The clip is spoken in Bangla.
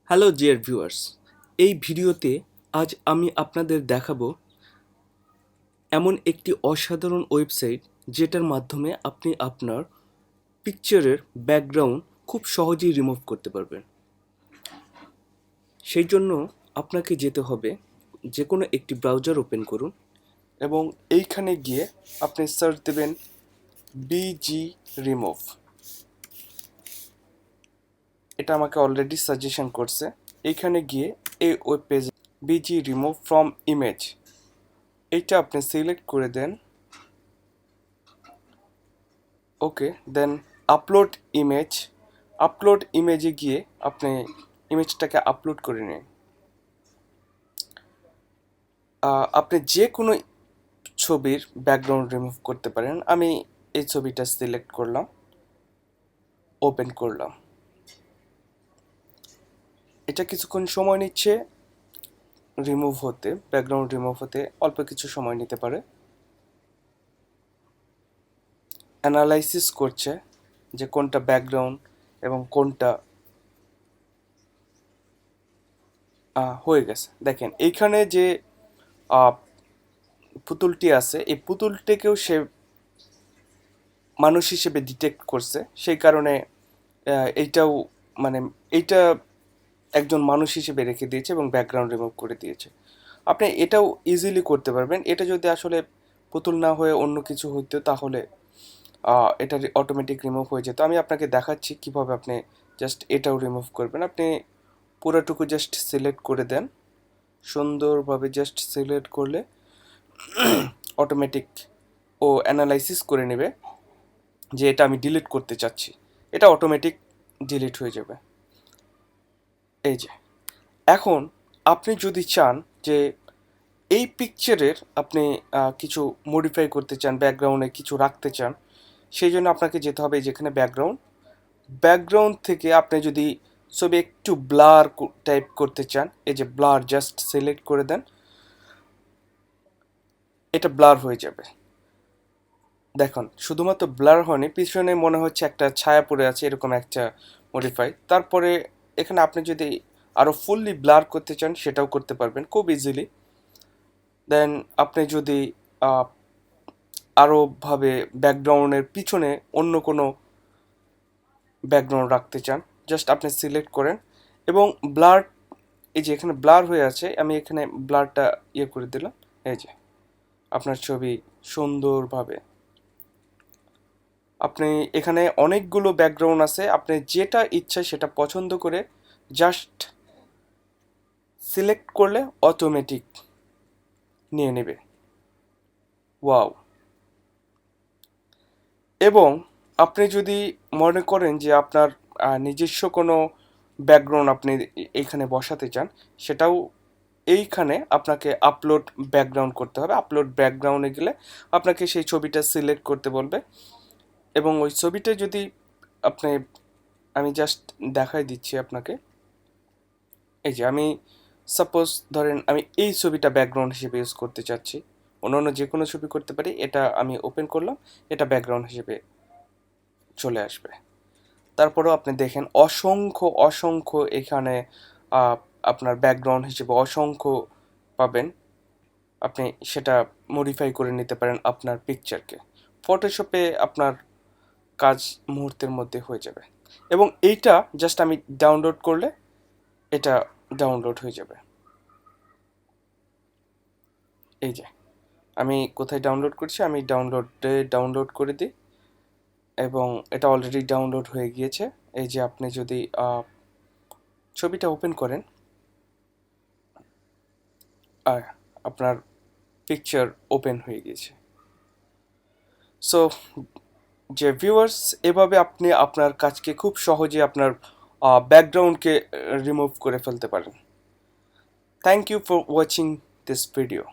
হ্যালো ডিয়ার ভিউয়ার্স, এই ভিডিওতে আজ আমি আপনাদের দেখাবো এমন একটি অসাধারণ ওয়েবসাইট যেটার মাধ্যমে আপনি আপনার পিকচারের ব্যাকগ্রাউন্ড খুব সহজেই রিমুভ করতে পারবেন। সেই জন্য আপনাকে যেতে হবে, যে কোনো একটি ব্রাউজার ওপেন করুন এবং এইখানে গিয়ে আপনি সার্চ দেবেন বিজি রিমুভ। এটা আমাকে অলরেডি সাজেশন করছে। এইখানে গিয়ে এই web page busy remove from image, এইটা আপনি সিলেক্ট করে দেন। ওকে, দেন আপলোড ইমেজে গিয়ে আপনি ইমেজটাকে আপলোড করে নিন। আপনি যে কোনো ছবির ব্যাকগ্রাউন্ড রিমুভ করতে পারেন। আমি এই ছবিটা সিলেক্ট করলাম, ওপেন করলাম। এটা কিছুক্ষণ সময় নিচ্ছে রিমুভ হতে, ব্যাকগ্রাউন্ড রিমুভ হতে অল্প কিছু সময় নিতে পারে। অ্যানালাইসিস করছে যে কোনটা ব্যাকগ্রাউন্ড এবং কোনটা হয়ে গেছে। দেখেন এইখানে যে পুতুলটি আছে, এই পুতুলটিকেও সে মানুষ হিসেবে ডিটেক্ট করছে, সেই কারণে এইটাও মানে এইটা একজন মানুষ হিসেবে রেখে দিয়েছে এবং ব্যাকগ্রাউন্ড রিমুভ করে দিয়েছে। আপনি এটাও ইজিলি করতে পারবেন। এটা যদি আসলে পুতুল না হয়ে অন্য কিছু হইতো তাহলে এটা অটোমেটিক রিমুভ হয়ে যেত। আমি আপনাকে দেখাচ্ছি কিভাবে আপনি জাস্ট এটাও রিমুভ করবেন। আপনি পুরোটুকু জাস্ট সিলেক্ট করে দেন, সুন্দরভাবে জাস্ট সিলেক্ট করলে অটোমেটিক ও অ্যানালাইসিস করে নেবে যে এটা আমি ডিলিট করতে চাচ্ছি। এটা অটোমেটিক ডিলিট হয়ে যাবে। এই যে এখন আপনি যদি চান যে এই পিকচারের আপনি কিছু মডিফাই করতে চান, ব্যাকগ্রাউন্ডে কিছু রাখতে চান, সেই জন্য আপনাকে যেতে হবে যেখানে ব্যাকগ্রাউন্ড থেকে আপনি যদি ছবি একটু ব্লার টাইপ করতে চান, এই যে ব্লার জাস্ট সিলেক্ট করে দেন, এটা ব্লার হয়ে যাবে। দেখুন শুধুমাত্র ব্লার হয়নি, পিছনে মনে হচ্ছে একটা ছায়া পড়ে আছে, এরকম একটা মডিফাই। তারপরে এখানে আপনি যদি আরও ফুললি ব্লার করতে চান সেটাও করতে পারবেন খুব ইজিলি। দেন আপনি যদি আরোভাবে ব্যাকগ্রাউন্ডের পিছনে অন্য কোনো ব্যাকগ্রাউন্ড রাখতে চান, জাস্ট আপনি সিলেক্ট করেন এবং ব্লার, এই যে এখানে ব্লার হয়ে আছে, আমি এখানে ব্লারটা করে দিলাম। এই যে আপনার ছবি সুন্দরভাবে, আপনি এখানে অনেকগুলো ব্যাকগ্রাউন্ড আছে, আপনি যেটা ইচ্ছা সেটা পছন্দ করে জাস্ট সিলেক্ট করলে অটোমেটিক নিয়ে নেবে। ওয়াও! এবং আপনি যদি মনে করেন যে আপনার নিজস্ব কোনো ব্যাকগ্রাউন্ড আপনি এইখানে বসাতে চান, সেটাও এইখানে আপনাকে আপলোড ব্যাকগ্রাউন্ড করতে হবে। আপলোড ব্যাকগ্রাউন্ডে গেলে আপনাকে সেই ছবিটা সিলেক্ট করতে বলবে এবং ওই ছবিটা যদি আপনি, আমি জাস্ট দেখাই দিচ্ছি আপনাকে। এই যে আমি সাপোজ ধরেন আমি এই ছবিটা ব্যাকগ্রাউন্ড হিসেবে ইউজ করতে চাচ্ছি, অন্য যে কোনো ছবি করতে পারি। এটা আমি ওপেন করলাম, এটা ব্যাকগ্রাউন্ড হিসেবে চলে আসবে। তারপরেও আপনি দেখেন অসংখ্য এখানে আপনার ব্যাকগ্রাউন্ড হিসেবে অসংখ্য পাবেন। আপনি সেটা মডিফাই করে নিতে পারেন আপনার পিকচারকে। ফটোশপে আপনার কাজ মুহূর্তের মধ্যে হয়ে যাবে এবং এইটা জাস্ট আমি ডাউনলোড করলে এটা ডাউনলোড হয়ে যাবে। এই যে আমি কোথায় ডাউনলোড করছি, আমি ডাউনলোড করে দিই এবং এটা অলরেডি ডাউনলোড হয়ে গিয়েছে। এই যে আপনি যদি ছবিটা ওপেন করেন, আর আপনার পিকচার ওপেন হয়ে গিয়েছে। সো যে ভিউয়ার্স, এভাবে আপনি আপনার কাজকে খুব সহজে আপনার ব্যাকগ্রাউন্ডকে রিমুভ করে ফেলতে পারেন। Thank you for watching this video.